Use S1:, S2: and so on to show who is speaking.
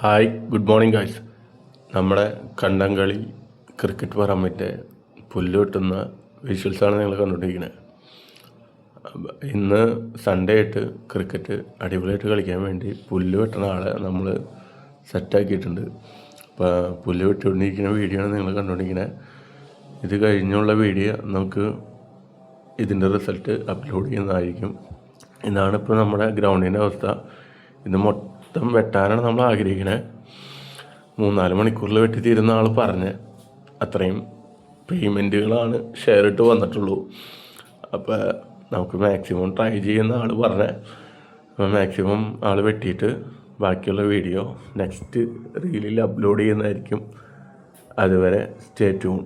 S1: Hi, good morning guys. നമ്മുടെ കണ്ടംകളി cricket പറമ്പിൻ്റെ പുല്ല് വെട്ടുന്ന വിഷ്വൽസാണ് നിങ്ങൾ കണ്ടുകൊണ്ടിരിക്കുന്നത്. ഇന്ന് സൺഡേ ആയിട്ട് ക്രിക്കറ്റ് അടിപൊളിയായിട്ട് കളിക്കാൻ വേണ്ടി പുല്ല് വെട്ടുന്ന ആളെ നമ്മൾ സെറ്റാക്കിയിട്ടുണ്ട്. അപ്പോൾ പുല്ല് വെട്ടുകൊണ്ടിരിക്കുന്ന വീഡിയോ ആണ് നിങ്ങൾ കണ്ടുകൊണ്ടിരിക്കുന്നത്. ഇത് കഴിഞ്ഞുള്ള വീഡിയോ നമുക്ക് ഇതിൻ്റെ റിസൾട്ട് അപ്ലോഡ് ചെയ്യുന്നതായിരിക്കും. ഇതാണ് ഇപ്പോൾ നമ്മുടെ ഗ്രൗണ്ടിൻ്റെ അവസ്ഥ. ഇത് മൊത്തം വെട്ടാനാണ് നമ്മൾ ആഗ്രഹിക്കുന്നത്. 3-4 മണിക്കൂറിൽ വെട്ടി തീരുന്ന ആൾ പറഞ്ഞ് അത്രയും പേയ്മെൻറ്റുകളാണ് ഷെയർ ഇട്ട് വന്നിട്ടുള്ളൂ. അപ്പോൾ നമുക്ക് മാക്സിമം ട്രൈ ചെയ്യുന്ന ആൾ പറഞ്ഞ് അപ്പോൾ മാക്സിമം ആൾ വെട്ടിയിട്ട് ബാക്കിയുള്ള വീഡിയോ നെക്സ്റ്റ് റീലിൽ അപ്ലോഡ് ചെയ്യുന്നതായിരിക്കും. അതുവരെ സ്റ്റേ ട്യൂൺ.